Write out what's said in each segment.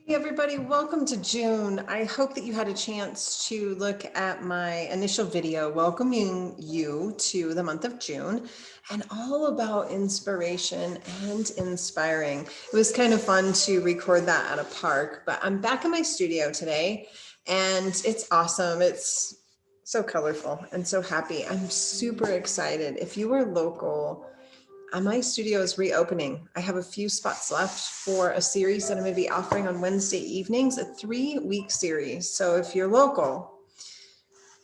Hey everybody, welcome to June. I hope that you had a chance to look at my initial video welcoming you to the month of June and all about inspiration and inspiring. It was kind of fun to record that at a park, but I'm back in my studio today and it's awesome. It's so colorful and so happy. I'm super excited. If you are local, my studio is reopening. I have a few spots left for a series that I'm going to be offering on Wednesday evenings, a 3-week series. So if you're local,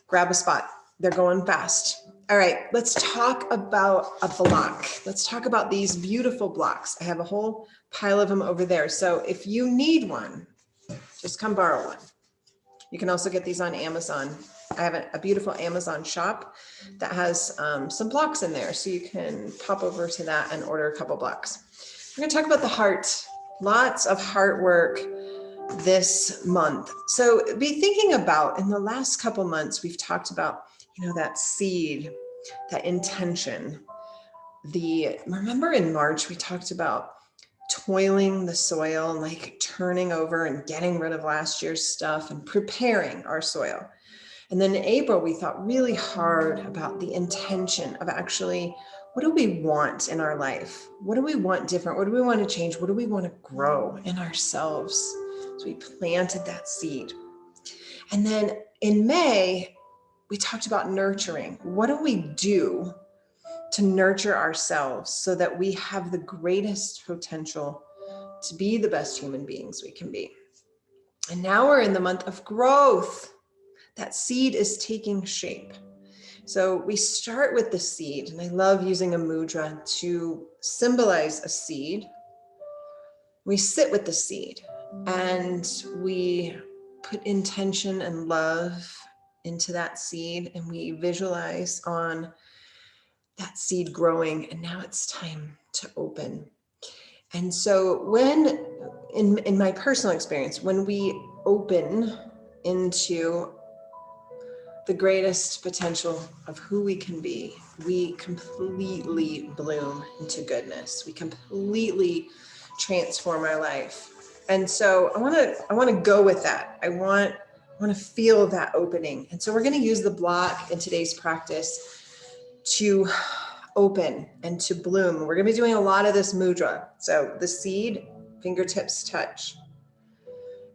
grab a spot. They're going fast. All right, let's talk about a block. Let's talk about these beautiful blocks. I have a whole pile of them over there. So if you need one, just come borrow one. You can also get these on Amazon. I have a beautiful Amazon shop that has some blocks in there. So you can pop over to that and order a couple blocks. We're going to talk about the heart. Lots of heart work this month. So be thinking about, in the last couple months, we've talked about, that seed, that intention. Remember in March, we talked about toiling the soil, like turning over and getting rid of last year's stuff and preparing our soil. And then in April, we thought really hard about the intention of actually, what do we want in our life? What do we want different? What do we want to change? What do we want to grow in ourselves? So we planted that seed. And then in May, we talked about nurturing. What do we do to nurture ourselves so that we have the greatest potential to be the best human beings we can be? And now we're in the month of growth. That seed is taking shape. So we start with the seed, and I love using a mudra to symbolize a seed. We sit with the seed and we put intention and love into that seed, and we visualize on that seed growing, and now it's time to open. And so when, in my personal experience, when we open into the greatest potential of who we can be, we completely bloom into goodness. We completely transform our life. And so I want to go with that. I want to feel that opening. And so we're going to use the block in today's practice to open and to bloom. We're going to be doing a lot of this mudra. So the seed, fingertips touch.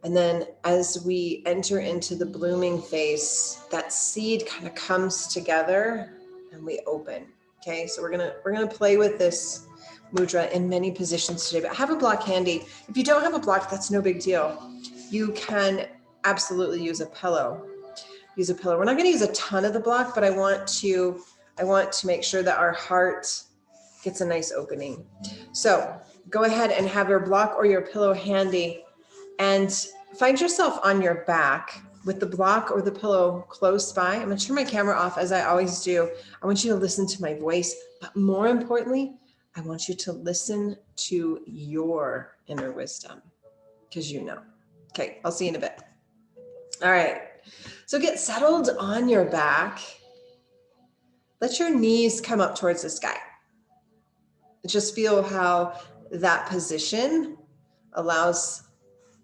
And then as we enter into the blooming phase, that seed kind of comes together and we open. Okay, so we're gonna play with this mudra in many positions today, but have a block handy. If you don't have a block, that's no big deal. You can absolutely use a pillow. Use a pillow. We're not gonna use a ton of the block, but I want to make sure that our heart gets a nice opening. So go ahead and have your block or your pillow handy. And find yourself on your back with the block or the pillow close by. I'm going to turn my camera off as I always do. I want you to listen to my voice, but more importantly, I want you to listen to your inner wisdom because you know. Okay, I'll see you in a bit. All right, so get settled on your back. Let your knees come up towards the sky. Just feel how that position allows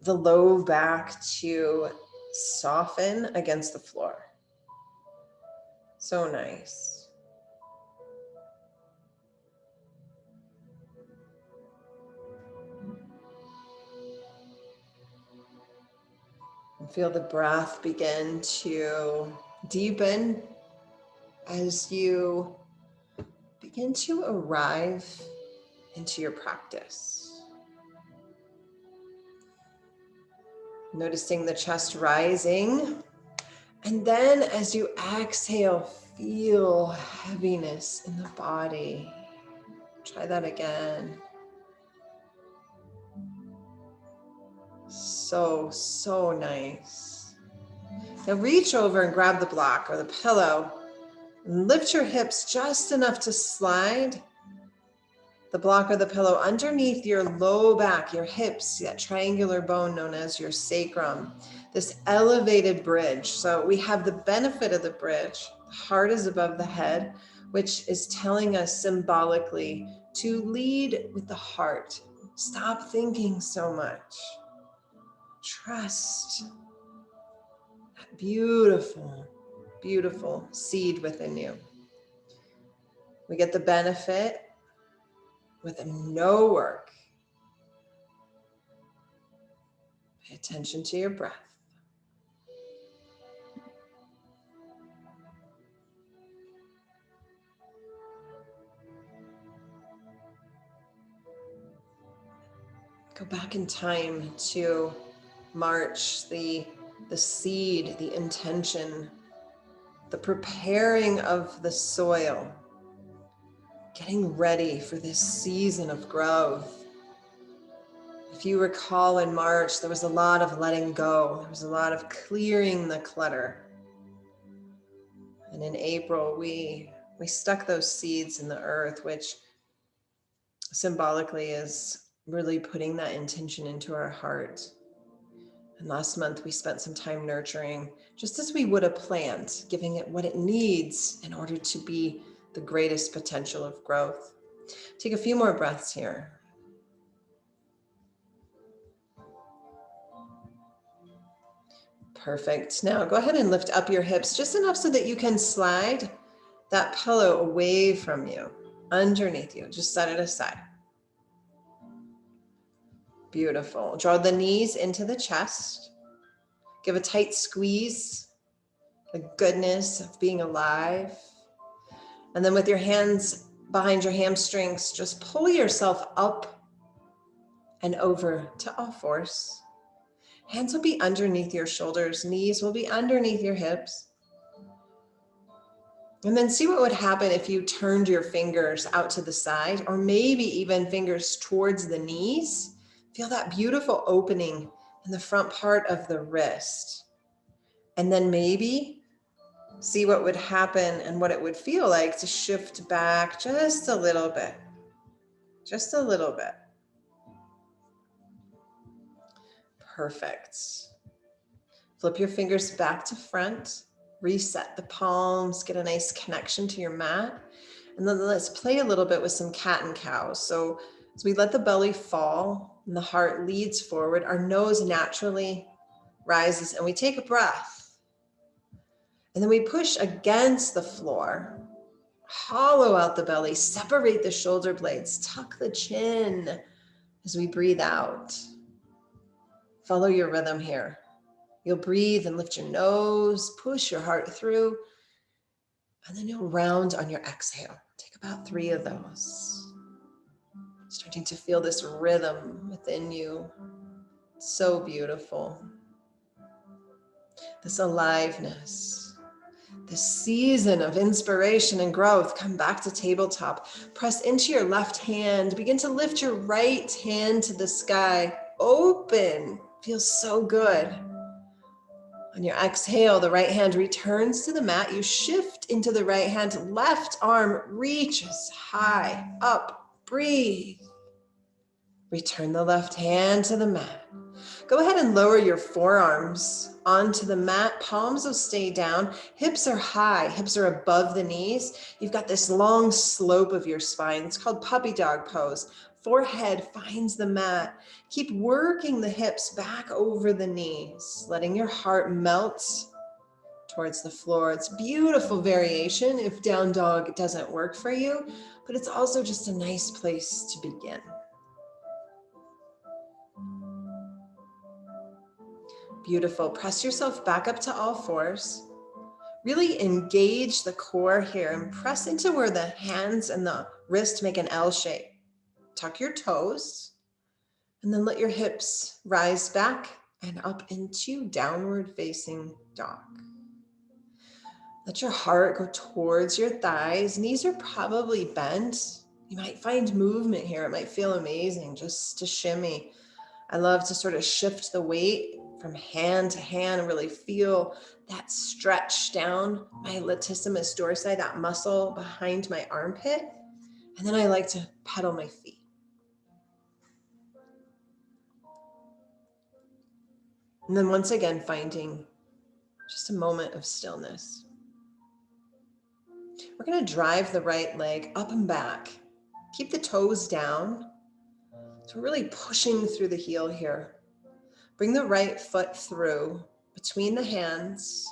the low back to soften against the floor. So nice. And feel the breath begin to deepen as you begin to arrive into your practice. Noticing the chest rising. And then as you exhale, feel heaviness in the body. Try that again. So nice. Now reach over and grab the block or the pillow and lift your hips just enough to slide the block or the pillow underneath your low back, your hips, that triangular bone known as your sacrum, this elevated bridge. So we have the benefit of the bridge. The heart is above the head, which is telling us symbolically to lead with the heart. Stop thinking so much. Trust that beautiful, beautiful seed within you. We get the benefit with no work. Pay attention to your breath. Go back in time to March, the seed, the intention, the preparing of the soil, getting ready for this season of growth. If you recall, in March, there was a lot of letting go. There was a lot of clearing the clutter. And in April, we stuck those seeds in the earth, which symbolically is really putting that intention into our heart. And last month, we spent some time nurturing, just as we would a plant, giving it what it needs in order to be the greatest potential of growth. Take a few more breaths here. Perfect. Now go ahead and lift up your hips just enough so that you can slide that pillow away from you, underneath you. Just set it aside. Beautiful. Draw the knees into the chest. Give a tight squeeze, the goodness of being alive. And then with your hands behind your hamstrings, just pull yourself up and over to all fours. Hands will be underneath your shoulders, knees will be underneath your hips. And then see what would happen if you turned your fingers out to the side, or maybe even fingers towards the knees. Feel that beautiful opening in the front part of the wrist. And then maybe see what would happen and what it would feel like to shift back just a little bit. Just a little bit. Perfect. Flip your fingers back to front, reset the palms, get a nice connection to your mat. And then let's play a little bit with some cat and cow. So as we let the belly fall and the heart leads forward, our nose naturally rises and we take a breath. And then we push against the floor, hollow out the belly, separate the shoulder blades, tuck the chin as we breathe out. Follow your rhythm here. You'll breathe and lift your nose, push your heart through, and then you'll round on your exhale. Take about 3 of those. Starting to feel this rhythm within you. So beautiful. This aliveness, this season of inspiration and growth. Come back to tabletop. Press into your left hand. Begin to lift your right hand to the sky. Open. Feels so good. On your exhale, the right hand returns to the mat. You shift into the right hand. Left arm reaches high up. Breathe. Return the left hand to the mat. Go ahead and lower your forearms onto the mat. Palms will stay down. Hips are high. Hips are above the knees. You've got this long slope of your spine. It's called puppy dog pose. Forehead finds the mat. Keep working the hips back over the knees, letting your heart melt towards the floor. It's beautiful variation if down dog doesn't work for you, but it's also just a nice place to begin. Beautiful. Press yourself back up to all fours. Really engage the core here and press into where the hands and the wrist make an L shape. Tuck your toes and then let your hips rise back and up into downward facing dog. Let your heart go towards your thighs. Knees are probably bent. You might find movement here. It might feel amazing just to shimmy. I love to sort of shift the weight from hand to hand and really feel that stretch down my latissimus dorsi, that muscle behind my armpit. And then I like to pedal my feet. And then once again, finding just a moment of stillness. We're going to drive the right leg up and back. Keep the toes down. So we're really pushing through the heel here. Bring the right foot through between the hands,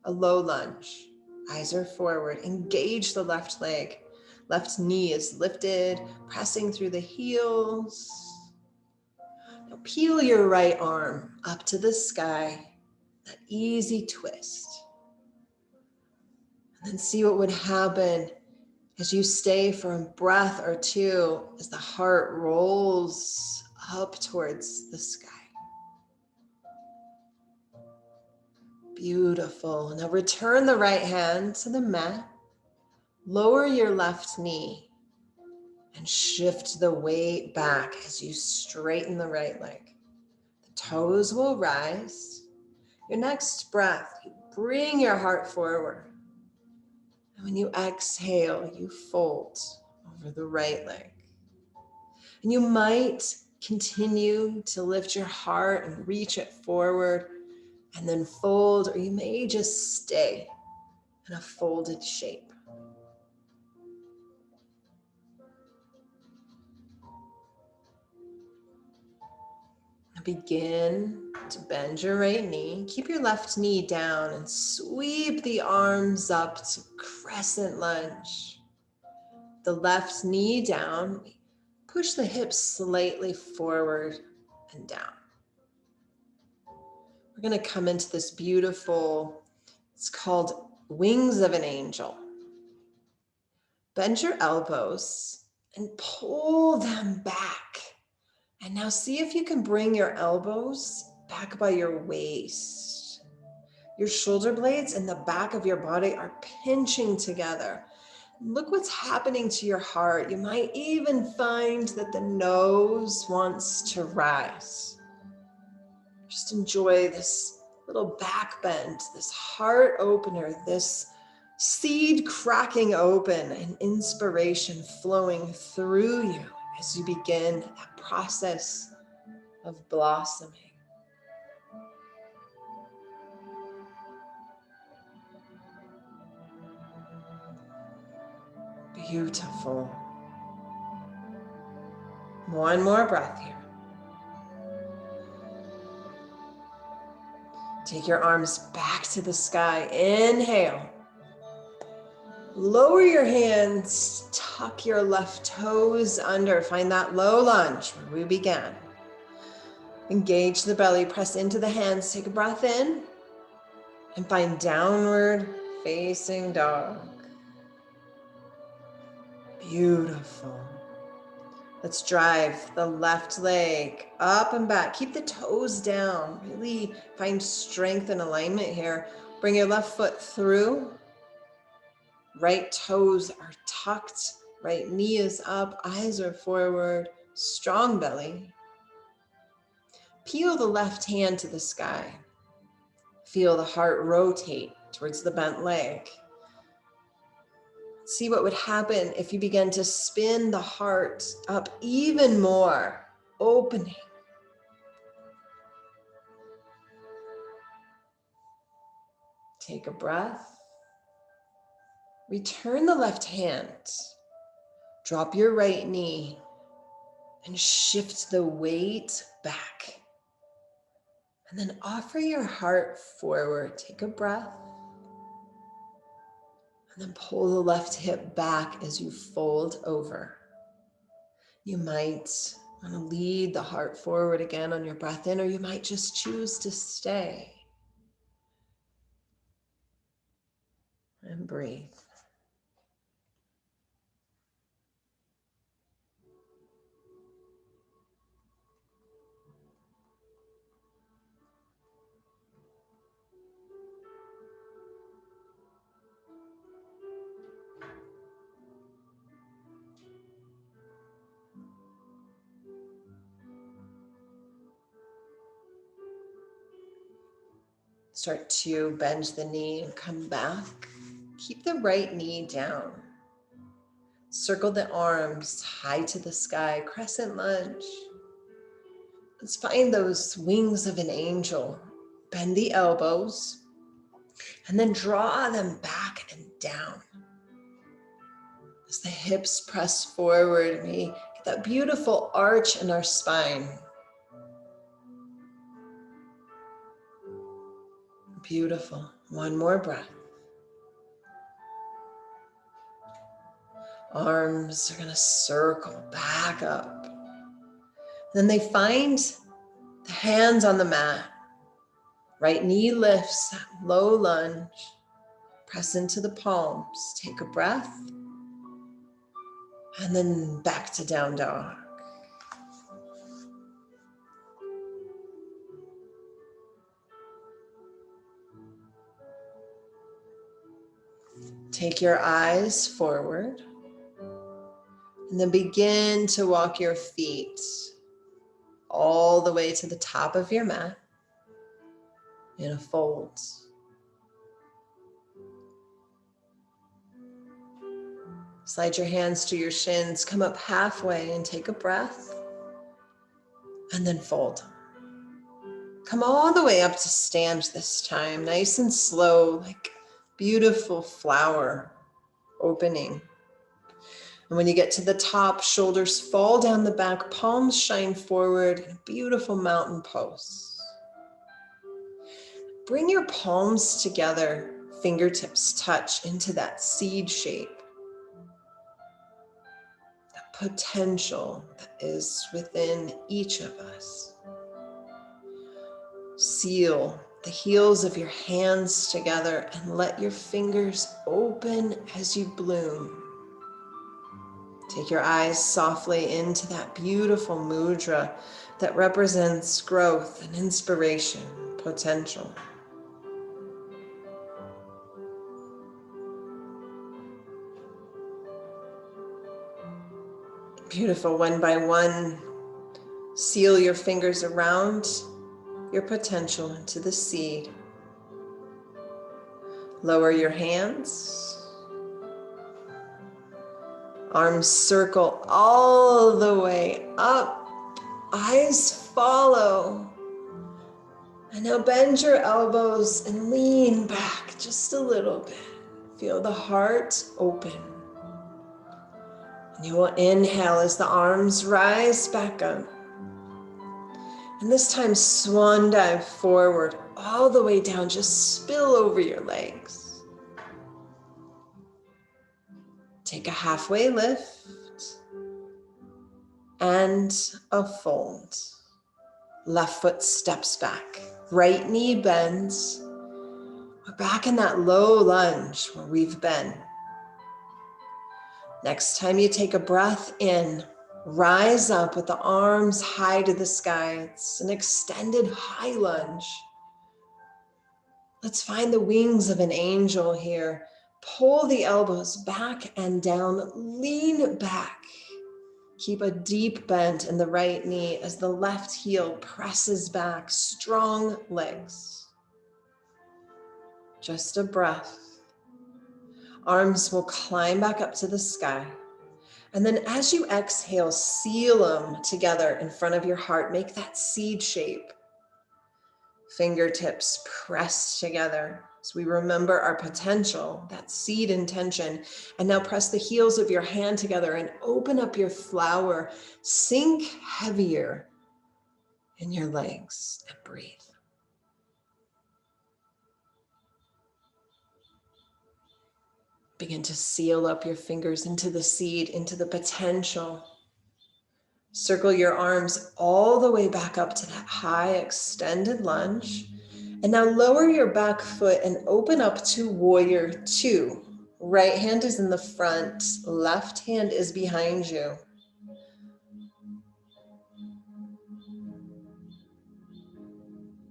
a low lunge. Eyes are forward. Engage the left leg. Left knee is lifted, pressing through the heels. Now peel your right arm up to the sky, that easy twist. And then see what would happen as you stay for a breath or two as the heart rolls up towards the sky. Beautiful. Now return the right hand to the mat. Lower your left knee and shift the weight back as you straighten the right leg. The toes will rise. Your next breath, you bring your heart forward. And when you exhale, you fold over the right leg. And you might continue to lift your heart and reach it forward and then fold, or you may just stay in a folded shape. Begin to bend your right knee. Keep your left knee down and sweep the arms up to crescent lunge. The left knee down. Push the hips slightly forward and down. We're going to come into this beautiful, it's called Wings of an Angel. Bend your elbows and pull them back. And now see if you can bring your elbows back by your waist. Your shoulder blades and the back of your body are pinching together. Look what's happening to your heart. You might even find that the nose wants to rise. Just enjoy this little back bend, this heart opener, this seed cracking open and inspiration flowing through you as you begin that process of blossoming. Beautiful. One more breath here. Take your arms back to the sky. Inhale. Lower your hands, tuck your left toes under. Find that low lunge where we began. Engage the belly, press into the hands. Take a breath in and find downward facing dog. Beautiful. Let's drive the left leg up and back. Keep the toes down. Really find strength and alignment here. Bring your left foot through. Right toes are tucked. Right knee is up. Eyes are forward. Strong belly. Peel the left hand to the sky. Feel the heart rotate towards the bent leg. See what would happen if you begin to spin the heart up even more, opening. Take a breath. Return the left hand. Drop your right knee and shift the weight back. And then offer your heart forward. Take a breath. And then pull the left hip back as you fold over. You might want to lead the heart forward again on your breath in, or you might just choose to stay. And breathe. Start to bend the knee and come back. Keep the right knee down. Circle the arms high to the sky, crescent lunge. Let's find those wings of an angel. Bend the elbows and then draw them back and down. As the hips press forward, we get that beautiful arch in our spine. Beautiful. One more breath. Arms are going to circle back up. Then they find the hands on the mat. Right knee lifts, low lunge. Press into the palms. Take a breath. And then back to down dog. Take your eyes forward. And then begin to walk your feet all the way to the top of your mat in a fold. Slide your hands to your shins, come up halfway and take a breath, and then fold. Come all the way up to stand this time, nice and slow, like beautiful flower opening. And when you get to the top, shoulders fall down the back, palms shine forward in a beautiful mountain pose. Bring your palms together, fingertips touch into that seed shape. That potential that is within each of us. Seal the heels of your hands together and let your fingers open as you bloom. Take your eyes softly into that beautiful mudra that represents growth and inspiration, potential. Beautiful. One by one, seal your fingers around your potential into the seed. Lower your hands. Arms circle all the way up. Eyes follow. And now bend your elbows and lean back just a little bit. Feel the heart open. And you will inhale as the arms rise back up. And this time, swan dive forward all the way down. Just spill over your legs. Take a halfway lift and a fold. Left foot steps back. Right knee bends. We're back in that low lunge where we've been. Next time you take a breath in, rise up with the arms high to the sky. It's an extended high lunge. Let's find the wings of an angel here. Pull the elbows back and down, lean back. Keep a deep bend in the right knee as the left heel presses back, strong legs. Just a breath. Arms will climb back up to the sky. And then as you exhale, seal them together in front of your heart. Make that seed shape. Fingertips pressed together as we remember our potential, that seed intention. And now press the heels of your hand together and open up your flower. Sink heavier in your legs and breathe. Begin to seal up your fingers into the seed, into the potential. Circle your arms all the way back up to that high extended lunge. And now lower your back foot and open up to warrior two. Right hand is in the front, left hand is behind you.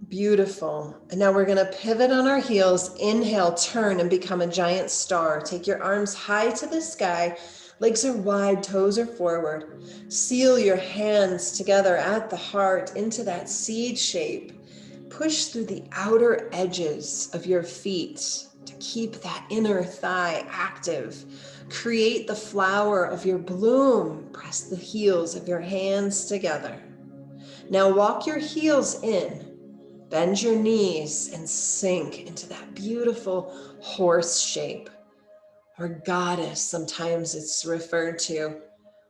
Beautiful. And now we're going to pivot on our heels. Inhale, turn and become a giant star. Take your arms high to the sky. Legs are wide, toes are forward. Seal your hands together at the heart into that seed shape. Push through the outer edges of your feet to keep that inner thigh active. Create the flower of your bloom. Press the heels of your hands together. Now walk your heels in. Bend your knees and sink into that beautiful horse shape, or goddess, sometimes it's referred to,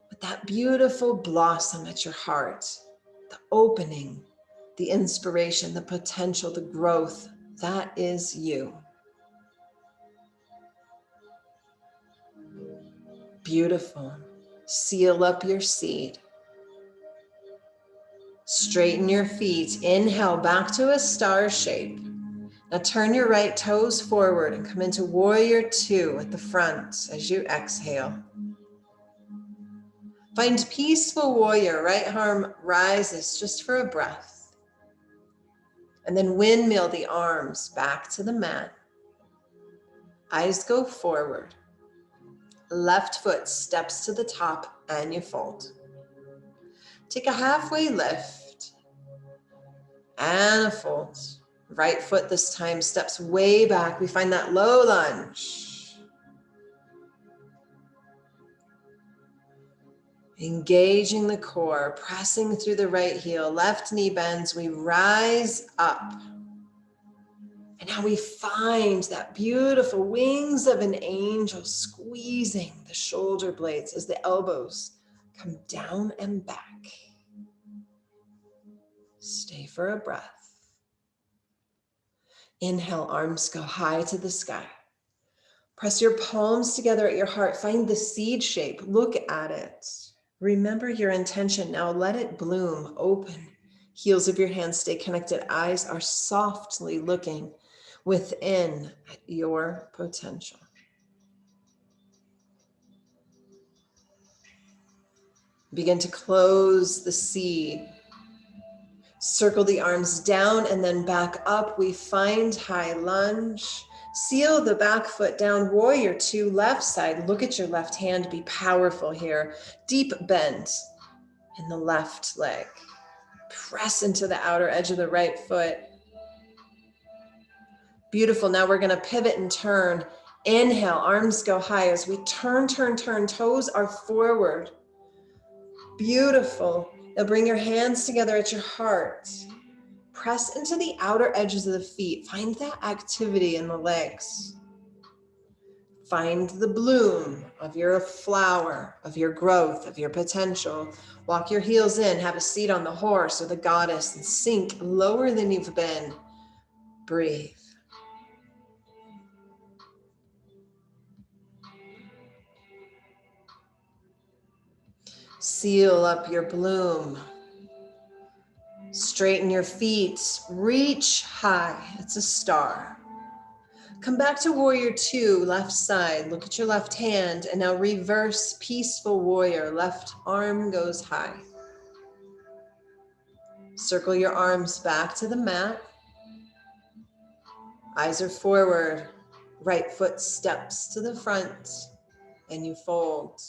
with that beautiful blossom at your heart, the opening, the inspiration, the potential, the growth, That is you. Beautiful. Seal up your seed. Straighten your feet. Inhale back to a star shape. Now turn your right toes forward and come into warrior two at the front as you exhale. Find peaceful warrior. Right arm rises just for a breath. And then windmill the arms back to the mat. Eyes go forward. Left foot steps to the top and you fold. Take a halfway lift and a fold. Right foot this time steps way back. We find that low lunge. Engaging the core, pressing through the right heel. Left knee bends, we rise up. And now we find that beautiful wings of an angel squeezing the shoulder blades as the elbows come down and back. Stay for a breath. Inhale, arms go high to the sky. Press your palms together at your heart. Find the seed shape. Look at it. Remember your intention. Now let it bloom. Open. Heels of your hands stay connected. Eyes are softly looking within at your potential. Begin to close the seed. Circle the arms down and then back up. We find high lunge. Seal the back foot down. Warrior two, left side. Look at your left hand. Be powerful here. Deep bend in the left leg. Press into the outer edge of the right foot. Beautiful. Now we're going to pivot and turn. Inhale, arms go high as we turn. Toes are forward. Beautiful. Now bring your hands together at your heart. Press into the outer edges of the feet. Find that activity in the legs. Find the bloom of your flower, of your growth, of your potential. Walk your heels in, have a seat on the horse or the goddess and sink lower than you've been. Breathe. Seal up your bloom. Straighten your feet, reach high. It's a star. Come back to warrior two, left side. Look at your left hand and now reverse peaceful warrior. Left arm goes high. Circle your arms back to the mat. Eyes are forward. Right foot steps to the front and you fold.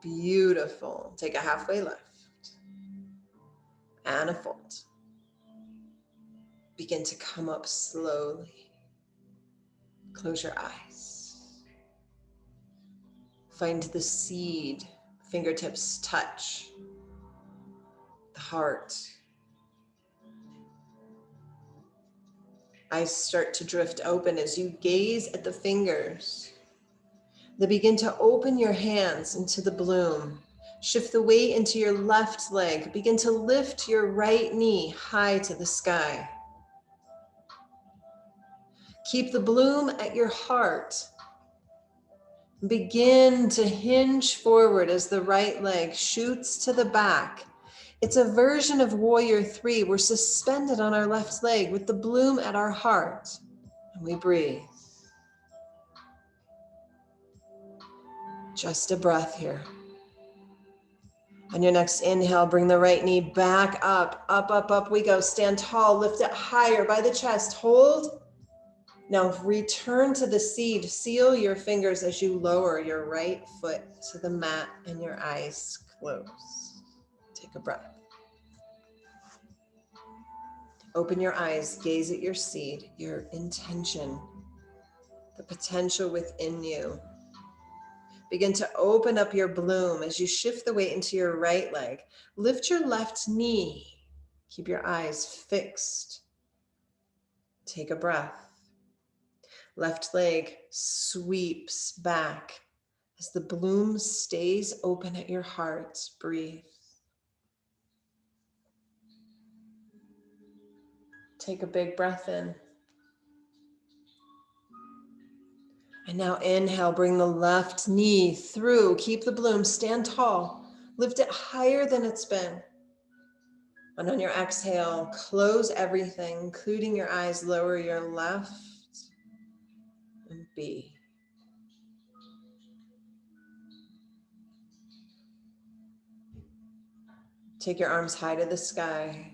Beautiful. Take a halfway lift and a fold. Begin to come up slowly. Close your eyes. Find the seed. Fingertips touch the heart. Eyes start to drift open as you gaze at the fingers. Then begin to open your hands into the bloom. Shift the weight into your left leg. Begin to lift your right knee high to the sky. Keep the bloom at your heart. Begin to hinge forward as the right leg shoots to the back. It's a version of warrior three. We're suspended on our left leg with the bloom at our heart. And we breathe. Just a breath here. On your next inhale, bring the right knee back up, up we go. Stand tall, lift it higher by the chest, hold. Now return to the seed, seal your fingers as you lower your right foot to the mat and your eyes close. Take a breath. Open your eyes, gaze at your seed, your intention, the potential within you. Begin to open up your bloom as you shift the weight into your right leg. Lift your left knee. Keep your eyes fixed. Take a breath. Left leg sweeps back as the bloom stays open at your heart. Breathe. Take a big breath in. And now inhale, bring the left knee through. Keep the bloom, stand tall. Lift it higher than it's been. And on your exhale, close everything, including your eyes, lower your left and be. Take your arms high to the sky.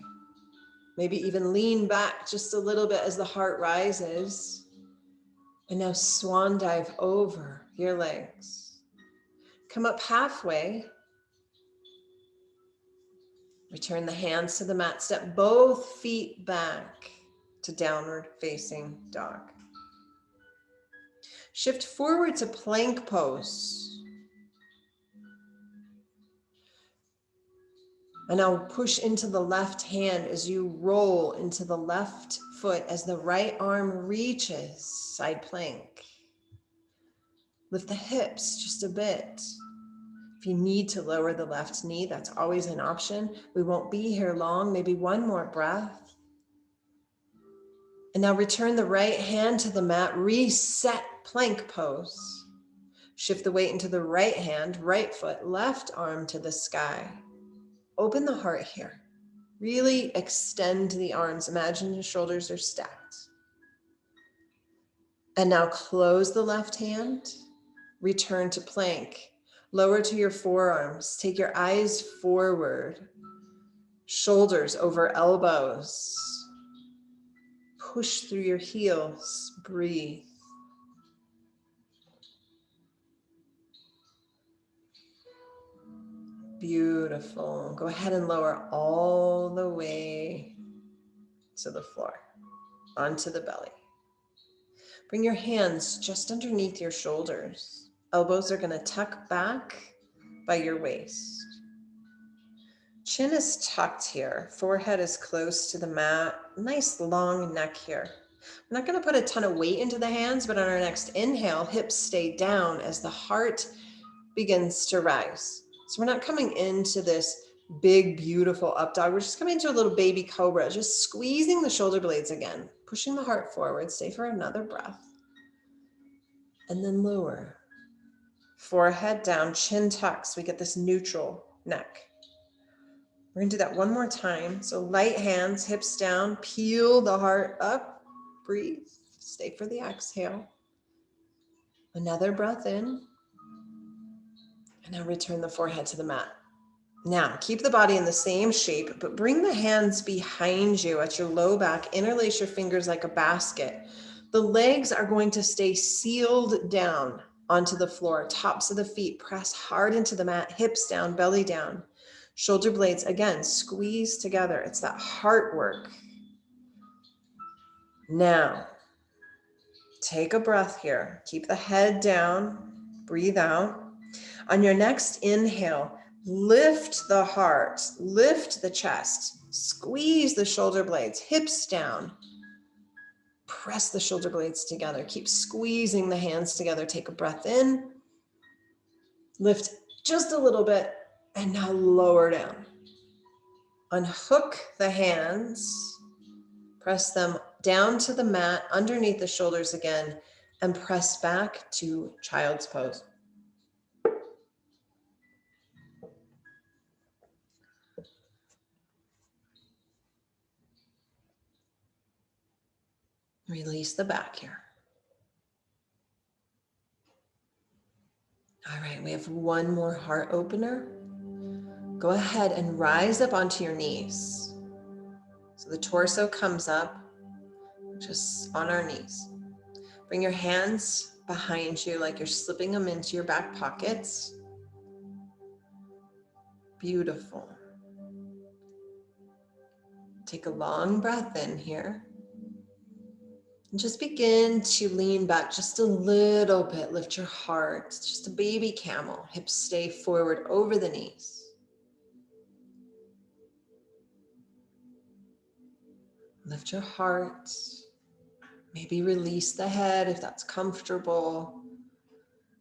Maybe even lean back just a little bit as the heart rises. And now swan dive over your legs. Come up halfway. Return the hands to the mat. Step both feet back to downward facing dog. Shift forward to plank pose. And now push into the left hand as you roll into the left foot as the right arm reaches side plank. Lift the hips just a bit. If you need to lower the left knee, that's always an option. We won't be here long, maybe one more breath. And now return the right hand to the mat, reset plank pose. Shift the weight into the right hand, right foot, left arm to the sky. Open the heart here. Really extend the arms. Imagine your shoulders are stacked. And now close the left hand. Return to plank. Lower to your forearms. Take your eyes forward. Shoulders over elbows. Push through your heels. Breathe. Beautiful. Go ahead and lower all the way to the floor, onto the belly. Bring your hands just underneath your shoulders. Elbows are going to tuck back by your waist. Chin is tucked here. Forehead is close to the mat. Nice long neck here. I'm not going to put a ton of weight into the hands, but on our next inhale, hips stay down as the heart begins to rise. So we're not coming into this big, beautiful up dog. We're just coming into a little baby cobra, just squeezing the shoulder blades again, pushing the heart forward. Stay for another breath. And then lower. Forehead down, chin tucks. We get this neutral neck. We're going to do that one more time. So light hands, hips down, peel the heart up. Breathe. Stay for the exhale. Another breath in. And now return the forehead to the mat. Now, keep the body in the same shape, but bring the hands behind you at your low back. Interlace your fingers like a basket. The legs are going to stay sealed down onto the floor. Tops of the feet press hard into the mat. Hips down, belly down. Shoulder blades, again, squeeze together. It's that heart work. Now, take a breath here. Keep the head down. Breathe out. On your next inhale, lift the heart, lift the chest, squeeze the shoulder blades, hips down. Press the shoulder blades together. Keep squeezing the hands together. Take a breath in. Lift just a little bit, and now lower down. Unhook the hands. Press them down to the mat, underneath the shoulders again, and press back to child's pose. Release the back here. All right, we have one more heart opener. Go ahead and rise up onto your knees. So the torso comes up, just on our knees. Bring your hands behind you like you're slipping them into your back pockets. Beautiful. Take a long breath in here. And just begin to lean back just a little bit. Lift your heart. It's just a baby camel. Hips stay forward over the knees. Lift your heart. Maybe release the head if that's comfortable.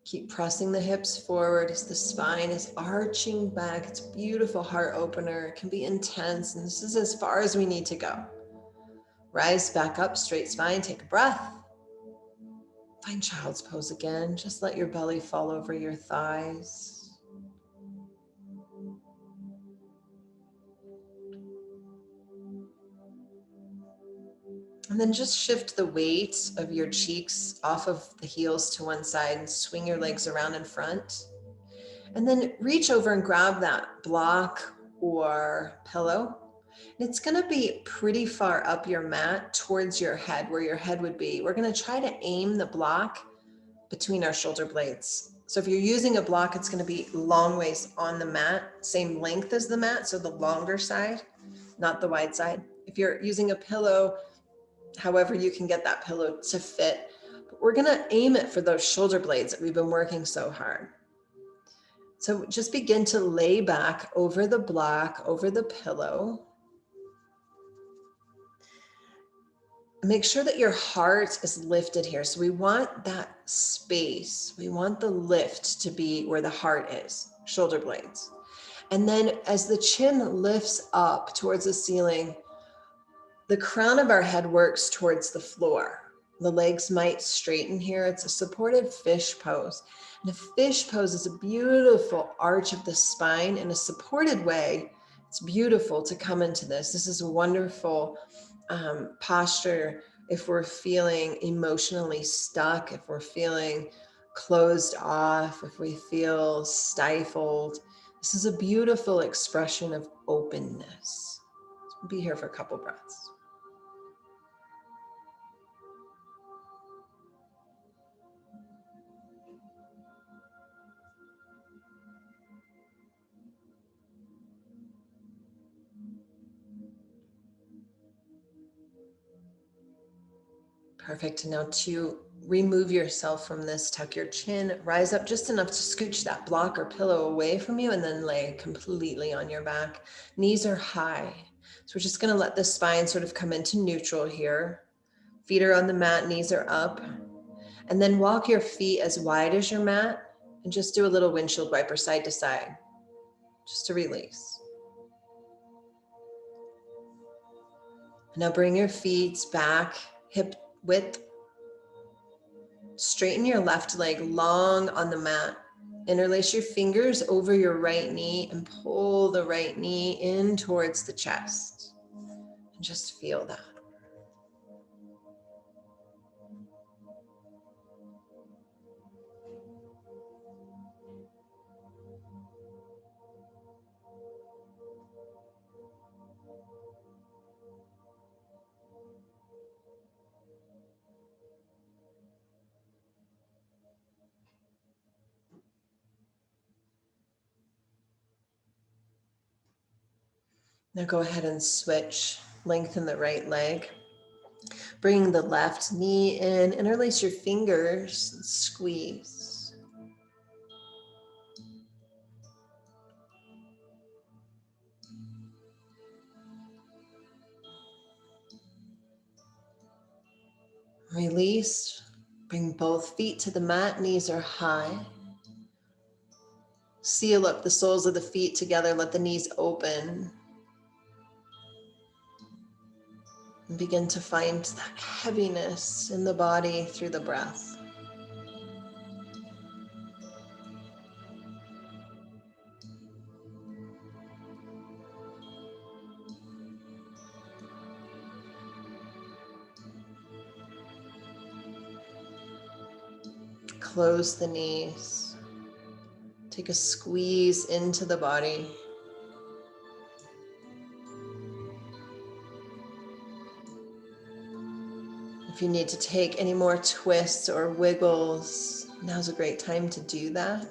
Keep pressing the hips forward as the spine is arching back. It's a beautiful heart opener. It can be intense, and this is as far as we need to go. Rise back up, straight spine, take a breath. Find child's pose again. Just let your belly fall over your thighs. And then just shift the weight of your cheeks off of the heels to one side and swing your legs around in front. And then reach over and grab that block or pillow. And it's going to be pretty far up your mat towards your head, where your head would be. We're going to try to aim the block between our shoulder blades. So if you're using a block, it's going to be long ways on the mat, same length as the mat, so the longer side, not the wide side. If you're using a pillow, however you can get that pillow to fit. But we're going to aim it for those shoulder blades that we've been working so hard. So just begin to lay back over the block, over the pillow. Make sure that your heart is lifted here. So we want that space. We want the lift to be where the heart is, shoulder blades. And then as the chin lifts up towards the ceiling, the crown of our head works towards the floor. The legs might straighten here. It's a supported fish pose. And a fish pose is a beautiful arch of the spine in a supported way. It's beautiful to come into this. This is a wonderful posture if we're feeling emotionally stuck, if we're feeling closed off, if we feel stifled. This is a beautiful expression of openness. So be here for a couple breaths. Perfect. Now to remove yourself from this, tuck your chin, rise up just enough to scooch that block or pillow away from you, and then lay completely on your back. Knees are high. So we're just going to let the spine sort of come into neutral here. Feet are on the mat, knees are up. And then walk your feet as wide as your mat and just do a little windshield wiper side to side, just to release. Now bring your feet back, hip width. Straighten your left leg long on the mat. Interlace your fingers over your right knee and pull the right knee in towards the chest. And just feel that. Now go ahead and switch. Lengthen the right leg. Bring the left knee in. Interlace your fingers and squeeze. Release. Bring both feet to the mat. Knees are high. Seal up the soles of the feet together. Let the knees open. And begin to find that heaviness in the body through the breath. Close the knees. Take a squeeze into the body. If you need to take any more twists or wiggles, now's a great time to do that.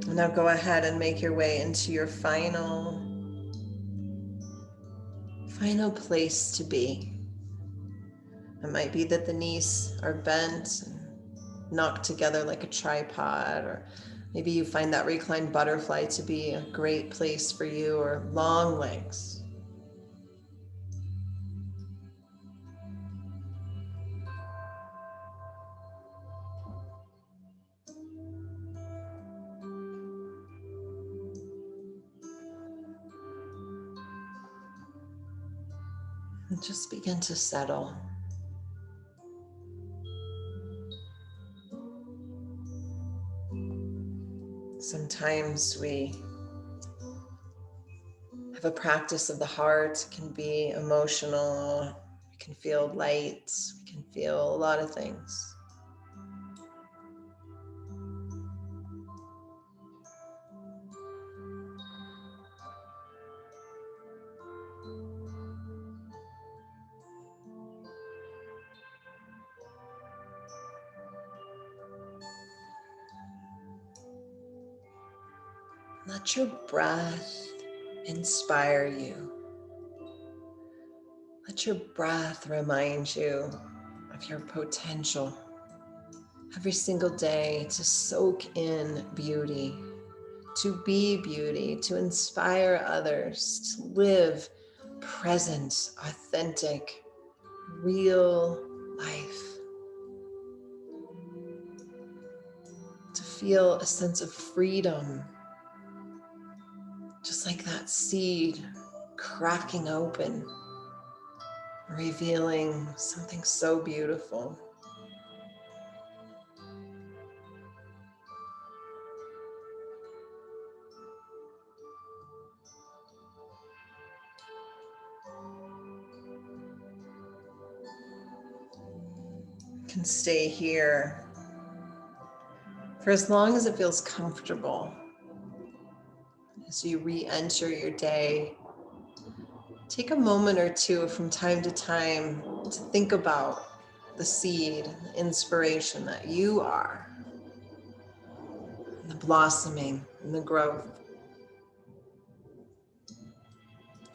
And now go ahead and make your way into your final place to be. It might be that the knees are bent and knocked together like a tripod, or maybe you find that reclined butterfly to be a great place for you, or long legs. And just begin to settle. Sometimes we have a practice of the heart. It can be emotional. We can feel light. We can feel a lot of things. Let your breath inspire you. Let your breath remind you of your potential every single day to soak in beauty, to be beauty, to inspire others, to live present, authentic, real life, to feel a sense of freedom, just like that seed cracking open, revealing something so beautiful. You can stay here for as long as it feels comfortable. As you re-enter your day, take a moment or two from time to time to think about the seed, the inspiration that you are, and the blossoming and the growth.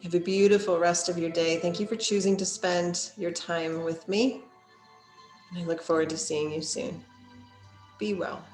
Have a beautiful rest of your day. Thank you for choosing to spend your time with me. And I look forward to seeing you soon. Be well.